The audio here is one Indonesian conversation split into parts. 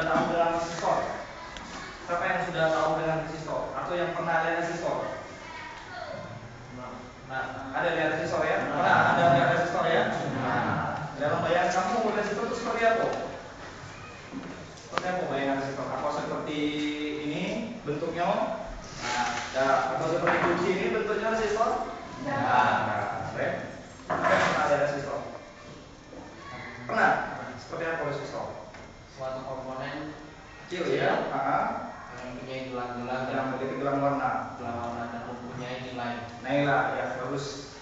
sudah tahu dengan resistor? Siapa yang sudah tahu dengan resistor? Atau yang pernah lihat resistor? Nah, ada lihat resistor ya? Pernah ada lihat resistor ya? Nah, dalam bayangan kamu resistor itu seperti apa? Seperti apa bayangan resistor? Apa seperti ini bentuknya? Nah, atau seperti kunci ini bentuknya resistor? Nah, pernah ada resistor? Pernah? Seperti apa resistor? Suatu komponen kecil ya, yang mempunyai gelang-gelang yang memiliki gelang warna dan mempunyai nilai ya, bagus.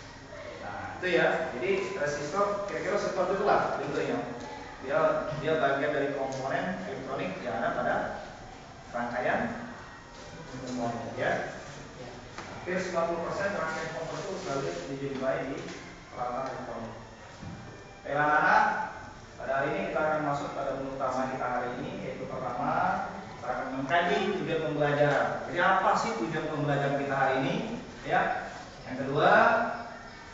Nah, itu ya. Jadi resistor kira-kira seperti itulah bentuknya. Dia bagian dari komponen elektronik yang ada pada rangkaian komponen ya. Hampir 90% rangkaian komponen itu selalu dijumpai di peralatan elektronik. Anak-anak, pada hari ini kita akan masuk pada menu utama kita hari ini, yaitu pertama kita akan mengkaji tujuan pembelajaran. Jadi apa sih tujuan pembelajaran kita hari ini? Ya. Yang kedua,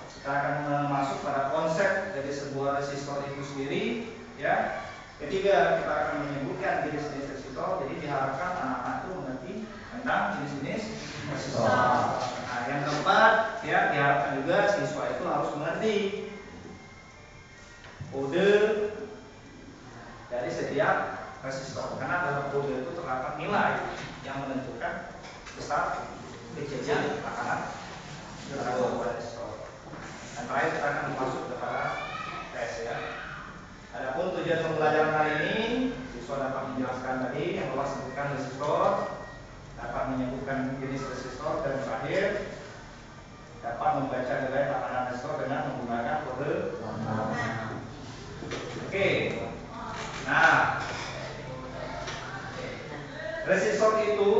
kita akan masuk pada konsep dari sebuah resistor itu sendiri. Ya. Ketiga, kita akan menyebutkan jenis-jenis resistor. Jadi diharapkan anak-anak itu mengerti tentang jenis-jenis resistor. Nah, yang keempat, ya diharapkan juga siswa itu harus mengerti kode dari setiap resistor, karena dalam kode itu terdapat nilai yang menentukan besar kecilnya tekanan sebuah resistor. Dan terakhir kita akan masuk kepada tes ya. Adapun tujuan pembelajaran hari ini, siswa dapat menjelaskan tadi yang telah sebutkan resistor, dapat menyebutkan jenis resistor, dan terakhir dapat membaca nilai tekanan resistor dengan menggunakan kode. Oke. Nah, resistor itu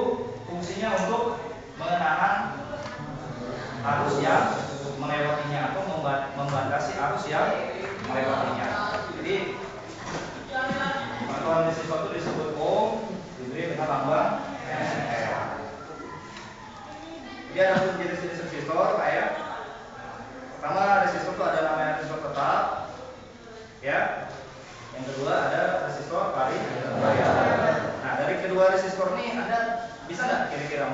fungsinya untuk menahan arus yang melewatinya atau membatasi arus yang melewatinya. Jadi bantuan resistor itu disebut ohm, diberi dengan lambang ampere. Jadi ada jenis-jenis resistor kayak pertama, resistor itu ada namanya resistor tetap, ya. Yang kedua ada resistor variabel. Nah, dari kedua resistor ini Anda bisa nggak kira-kira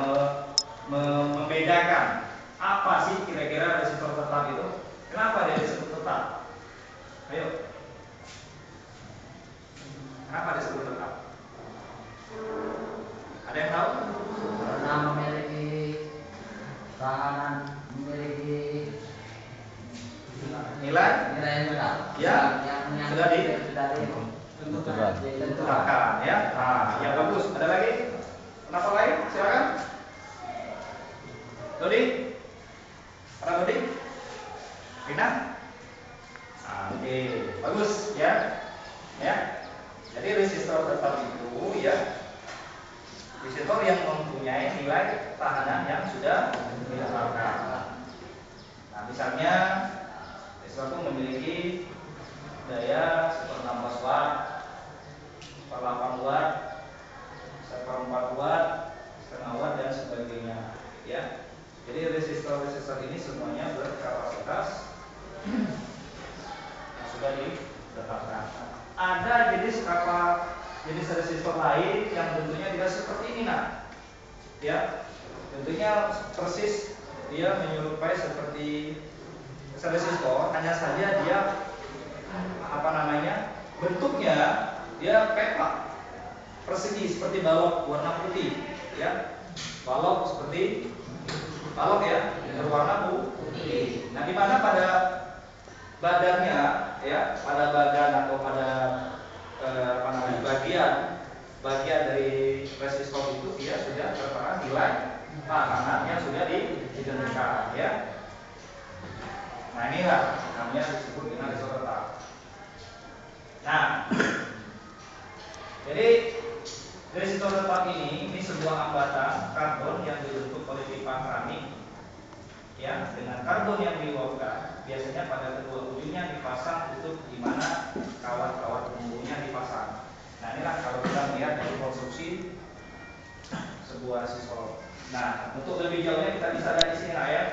membedakan apa sih kira-kira resistor tetap itu? Kenapa dia disebut tetap? Ayo. Kenapa disebut tetap? Ada yang tahu? Karena memiliki tahanan, memiliki nilai tetap ya yang sudah ditentukan ya. Nah, ya bagus. Ada lagi? Kenapa lain? Silakan. Dodi? Ada Dodi? Rina? Oke, bagus ya. Ya. Jadi resistor tetap itu ya resistor yang mempunyai nilai tahanan yang sudah ditetapkan. Nah, misalnya resistor itu memiliki daya 16 watt, 8 watt, 1/4 watt, setengah watt, dan sebagainya. Ya. Jadi resistor-resistor ini semuanya berkapasitas yang sudah ditetapkan. Ada jenis resistor lain yang bentuknya tidak seperti ini, nah. Ya. Bentuknya persis dia menyerupai seperti resistor, hanya saja dia bentuknya dia pepak persegi seperti balok warna putih, ya. Balok seperti balok ya, berwarna putih. Nah, di mana pada badannya, ya, pada badan atau pada bagian dari resistor itu dia sudah tertera nilai tahanan yang sudah ditentukan, ya. Nah, inilah namanya disebut dengan resistor tetap. Nah, jadi resistor tetap ini sebuah hambatan karbon yang dibentuk oleh pipa keramik, ya, dengan karbon yang diuapkan. Biasanya pada kedua ujungnya dipasang tutup di mana kawat-kawat pembunuhnya dipasang. Nah, inilah kalau kita melihat dari konstruksi sebuah resistor. Nah, untuk lebih jauhnya kita bisa lihat di sini, ya.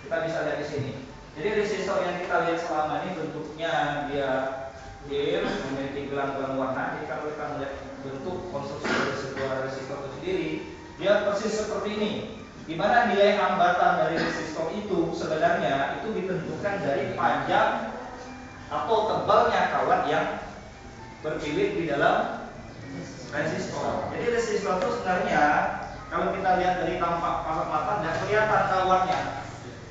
Kita bisa lihat di sini. Jadi resistor yang kita lihat selama ini bentuknya dia memiliki gelang-gelang warna. Jadi kalau kita bentuk konstruksi dari sebuah resistor itu sendiri, dia persis seperti ini. Di mana nilai hambatan dari resistor itu sebenarnya itu ditentukan dari panjang atau tebalnya kawat yang berpilit di dalam resistor. Jadi resistor itu sebenarnya kalau kita lihat dari tampak kasat mata tidak kelihatan kawatnya.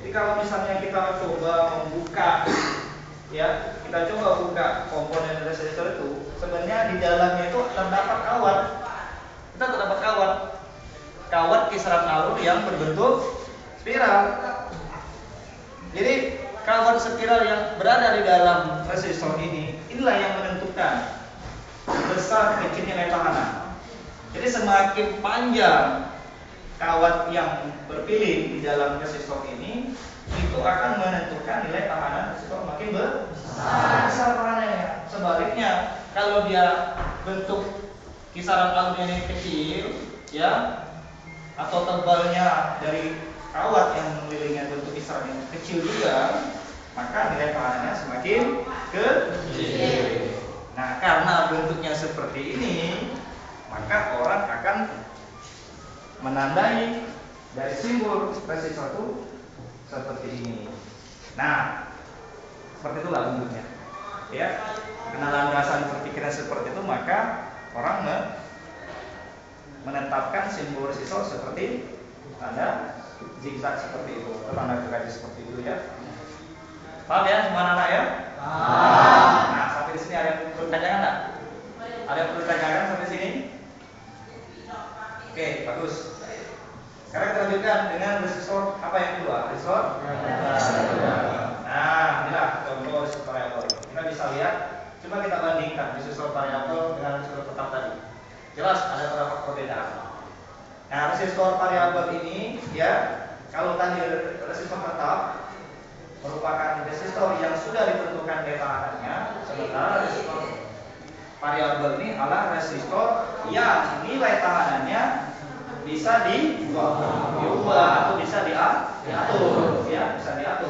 Jadi kalau misalnya kita coba membuka, ya kita coba buka komponen resistor itu, sebenarnya di dalamnya itu terdapat kawat. Kita terdapat kawat kisaran alur yang berbentuk spiral. Jadi kawat spiral yang berada di dalam resistor ini, inilah yang menentukan besar kecilnya nilai tahanan. Jadi semakin panjang kawat yang berpilih di dalam resistor ini, itu akan menentukan nilai tahanan resistor makin besar tahanannya. Sebaliknya, kalau dia bentuk kisaran alurnya ini kecil, ya, atau tebalnya dari kawat yang mengelilingnya bentuk kisaran yang kecil juga, maka nilai tahanannya semakin kecil. Nah, karena bentuknya seperti ini, maka orang akan menandai dari simbol resistor itu seperti ini. Nah, seperti itulah bentuknya. Ya, karena landasan berpikiran seperti itu, maka orang menetapkan simbol resistor seperti tanda zigzag seperti itu, atau tanda gergaji seperti itu, ya. Paham ya, semua anak ya? Nah, sampai di sini ada yang perlu ditanyakan enggak? Ada yang perlu ditanyakan sampai sini? Oke, bagus. Sekarang kita lanjutkan dengan resistor apa yang kedua? Resistor. Nah, inilah contoh resistor variabel. Kita bisa lihat, coba kita bandingkan resistor variabel dengan resistor tetap tadi. Jelas ada beberapa perbedaan. Nah, resistor variabel ini, ya, kalau tadi resistor tetap merupakan resistor yang sudah ditentukan nilai tahanannya, sementara resistor variabel ini adalah resistor yang nilai tahanannya bisa diubah atau bisa diatur, ya, bisa diatur.